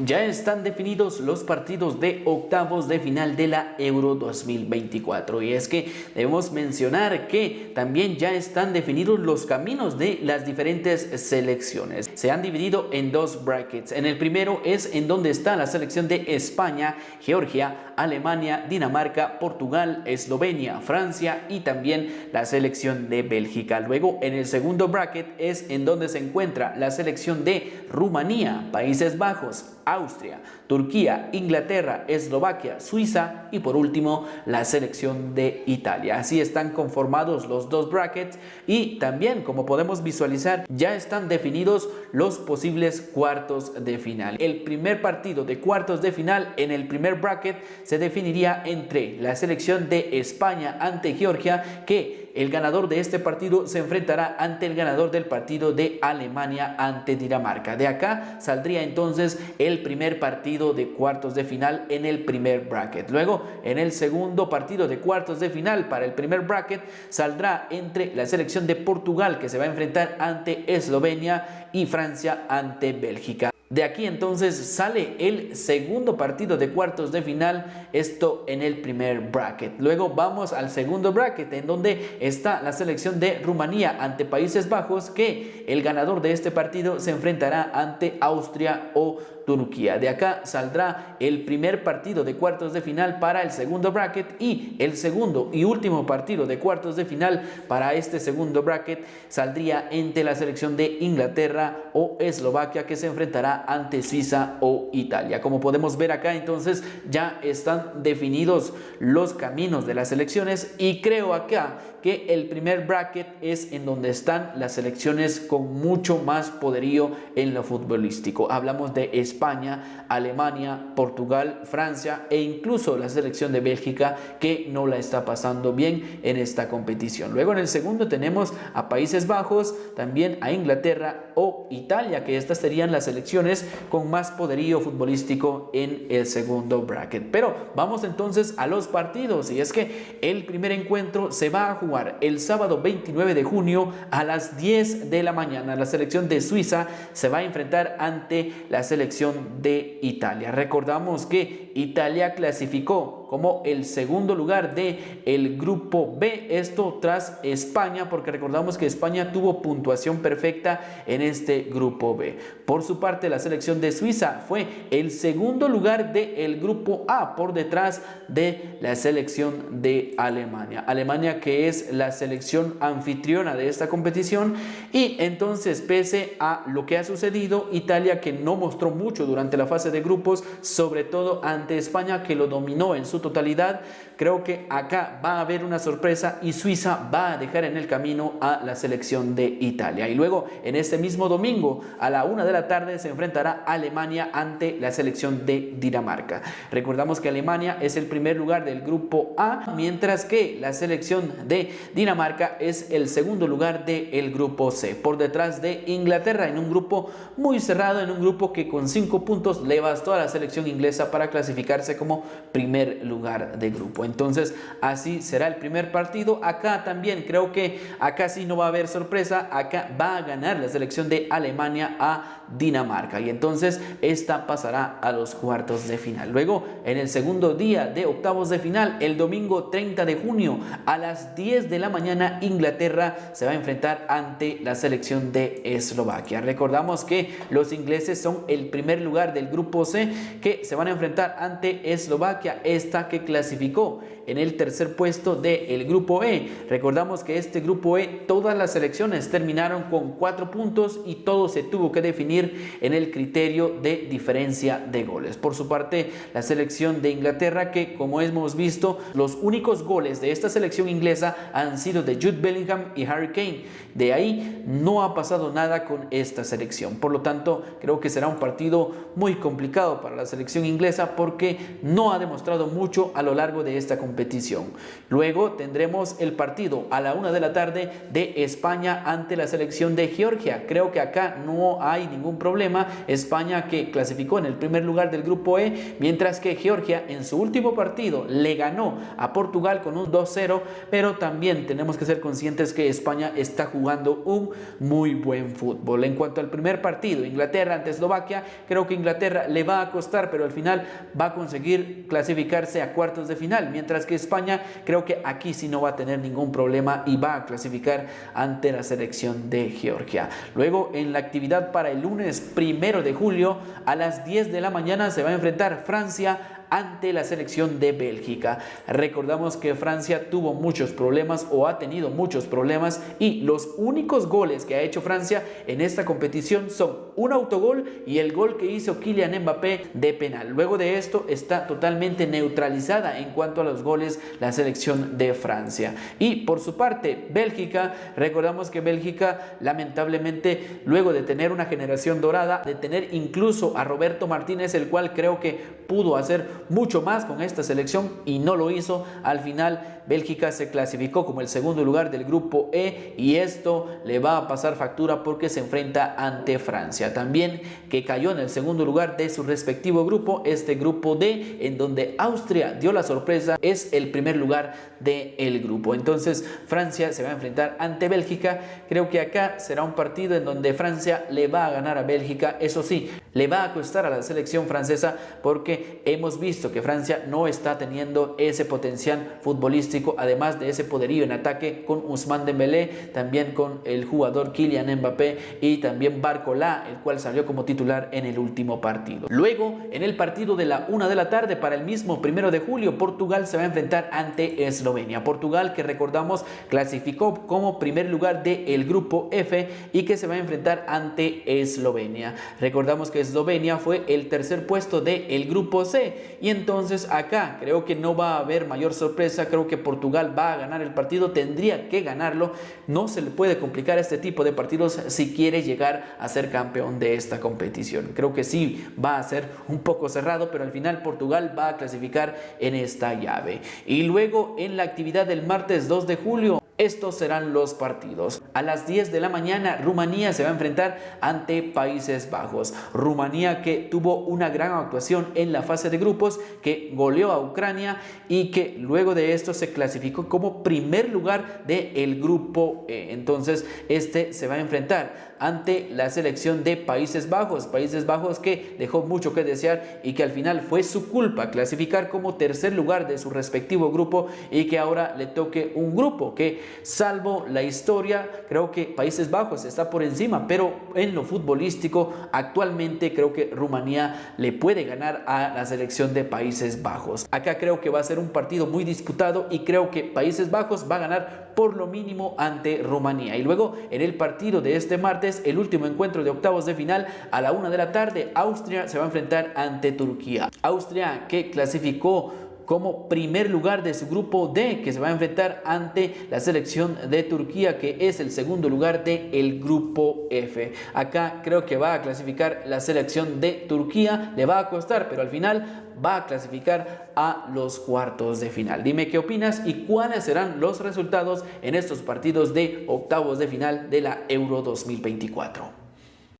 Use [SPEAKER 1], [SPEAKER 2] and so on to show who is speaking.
[SPEAKER 1] Ya están definidos los partidos de octavos de final de la Euro 2024 y es que debemos mencionar que también ya están definidos los caminos de las diferentes selecciones. Se han dividido en dos brackets. En el primero es en donde está la selección de España, Georgia, Alemania, Dinamarca, Portugal, Eslovenia, Francia y también la selección de Bélgica. Luego en el segundo bracket es en donde se encuentra la selección de Rumanía, Países Bajos, Austria, Turquía, Inglaterra, Eslovaquia, Suiza y por último la selección de Italia. Así están conformados los dos brackets y también, como podemos visualizar, ya están definidos los posibles cuartos de final. El primer partido de cuartos de final en el primer bracket se definiría entre la selección de España ante Georgia, que el ganador de este partido se enfrentará ante el ganador del partido de Alemania ante Dinamarca. De acá saldría entonces el primer partido de cuartos de final en el primer bracket. Luego, en el segundo partido de cuartos de final para el primer bracket saldrá entre la selección de Portugal, que se va a enfrentar ante Eslovenia, y Francia ante Bélgica. De aquí entonces sale el segundo partido de cuartos de final, esto en el primer bracket. Luego vamos al segundo bracket, en donde está la selección de Rumanía ante Países Bajos, que el ganador de este partido se enfrentará ante Austria o Turquía. De acá saldrá el primer partido de cuartos de final para el segundo bracket, y el segundo y último partido de cuartos de final para este segundo bracket saldría entre la selección de Inglaterra o Eslovaquia, que se enfrentará ante Suiza o Italia. Como podemos ver acá, entonces ya están definidos los caminos de las selecciones, y creo acá que el primer bracket es en donde están las selecciones con mucho más poderío en lo futbolístico. Hablamos de España, Alemania, Portugal, Francia e incluso la selección de Bélgica, que no la está pasando bien en esta competición. Luego en el segundo tenemos a Países Bajos, también a Inglaterra o Italia, que estas serían las selecciones con más poderío futbolístico en el segundo bracket. Pero vamos entonces a los partidos, y es que el primer encuentro se va a jugar el sábado 29 de junio a las 10 de la mañana. La selección de Suiza se va a enfrentar ante la selección de Italia. Recordamos que Italia clasificó como el segundo lugar del grupo B, esto tras España, porque recordamos que España tuvo puntuación perfecta en este grupo B. Por su parte, la selección de Suiza fue el segundo lugar del grupo A, por detrás de la selección de Alemania. Alemania, que es la selección anfitriona de esta competición, y entonces, pese a lo que ha sucedido, Italia, que no mostró mucho durante la fase de grupos, sobre todo ante España, que lo dominó en su totalidad, creo que acá va a haber una sorpresa y Suiza va a dejar en el camino a la selección de Italia. Y luego en este mismo domingo a la 1 de la tarde se enfrentará Alemania ante la selección de Dinamarca. Recordamos que Alemania es el primer lugar del grupo A, mientras que la selección de Dinamarca es el segundo lugar del grupo C, por detrás de Inglaterra, en un grupo muy cerrado, en un grupo que con 5 puntos le bastó a la selección inglesa para clasificarse como primer lugar de grupo. Entonces así será el primer partido. Acá también creo que acá sí no va a haber sorpresa, acá va a ganar la selección de Alemania a Dinamarca, y entonces esta pasará a los cuartos de final. Luego en el segundo día de octavos de final, el domingo 30 de junio a las 10 de la mañana, Inglaterra se va a enfrentar ante la selección de Eslovaquia. Recordamos que los ingleses son el primer lugar del grupo C, que se van a enfrentar ante Eslovaquia, esta que clasificó en el tercer puesto del grupo E. Recordamos que este grupo E, todas las selecciones terminaron con 4 puntos y todo se tuvo que definir en el criterio de diferencia de goles. Por su parte, la selección de Inglaterra, que como hemos visto, los únicos goles de esta selección inglesa han sido de Jude Bellingham y Harry Kane. De ahí no ha pasado nada con esta selección. Por lo tanto, creo que será un partido muy complicado para la selección inglesa, porque no ha demostrado mucho mucho a lo largo de esta competición. Luego tendremos el partido a la 1 de la tarde de España ante la selección de Georgia. Creo que acá no hay ningún problema. España, que clasificó en el primer lugar del grupo E, mientras que Georgia en su último partido le ganó a Portugal con un 2-0, pero también tenemos que ser conscientes que España está jugando un muy buen fútbol. En cuanto al primer partido, Inglaterra ante Eslovaquia, creo que Inglaterra le va a costar, pero al final va a conseguir clasificarse a cuartos de final, mientras que España creo que aquí sí no va a tener ningún problema y va a clasificar ante la selección de Georgia. Luego, en la actividad para el lunes 1 de julio a las 10 de la mañana se va a enfrentar Francia ante la selección de Bélgica. Recordamos que Francia tuvo muchos problemas o ha tenido muchos problemas y los únicos goles que ha hecho Francia en esta competición son un autogol y el gol que hizo Kylian Mbappé de penal. Luego de esto está totalmente neutralizada en cuanto a los goles la selección de Francia. Y por su parte, Bélgica, recordamos que Bélgica lamentablemente, luego de tener una generación dorada, de tener incluso a Roberto Martínez, el cual creo que pudo hacer mucho más con esta selección y no lo hizo, al final Bélgica se clasificó como el segundo lugar del grupo E y esto le va a pasar factura porque se enfrenta ante Francia también, que cayó en el segundo lugar de su respectivo grupo, este grupo D, en donde Austria dio la sorpresa, es el primer lugar del grupo. Entonces Francia se va a enfrentar ante Bélgica. Creo que acá será un partido en donde Francia le va a ganar a Bélgica. Eso sí, le va a costar a la selección francesa porque hemos visto que Francia no está teniendo ese potencial futbolístico, además de ese poderío en ataque con Ousmane Dembélé, también con el jugador Kylian Mbappé y también Barcola, el cual salió como titular en el último partido. Luego, en el partido de la 1 de la tarde para el mismo 1 de julio, Portugal se va a enfrentar ante Eslovenia. Portugal, que recordamos clasificó como primer lugar del grupo F y que se va a enfrentar ante Eslovenia. Recordamos que Eslovenia fue el tercer puesto del grupo C y entonces acá creo que no va a haber mayor sorpresa. Creo que Portugal va a ganar el partido, tendría que ganarlo, no se le puede complicar este tipo de partidos si quiere llegar a ser campeón de esta competición. Creo que sí va a ser un poco cerrado, pero al final Portugal va a clasificar en esta llave. Y luego en la actividad del martes 2 de julio, estos serán los partidos. A las 10 de la mañana, Rumanía se va a enfrentar ante Países Bajos. Rumanía, que tuvo una gran actuación en la fase de grupos, que goleó a Ucrania y que luego de esto se clasificó como primer lugar del grupo E. Entonces, este se va a enfrentar ante la selección de Países Bajos. Países Bajos que dejó mucho que desear y que al final fue su culpa clasificar como tercer lugar de su respectivo grupo y que ahora le toque un grupo que, salvo la historia, creo que Países Bajos está por encima, pero en lo futbolístico actualmente creo que Rumanía le puede ganar a la selección de Países Bajos. Acá creo que va a ser un partido muy disputado y creo que Países Bajos va a ganar por lo mínimo ante Rumanía. Y luego en el partido de este martes, el último encuentro de octavos de final, a la 1 de la tarde, Austria se va a enfrentar ante Turquía. Austria, que clasificó como primer lugar de su grupo D, que se va a enfrentar ante la selección de Turquía, que es el segundo lugar del grupo F. Acá creo que va a clasificar la selección de Turquía, le va a costar, pero al final va a clasificar a los cuartos de final. Dime qué opinas y cuáles serán los resultados en estos partidos de octavos de final de la Euro 2024.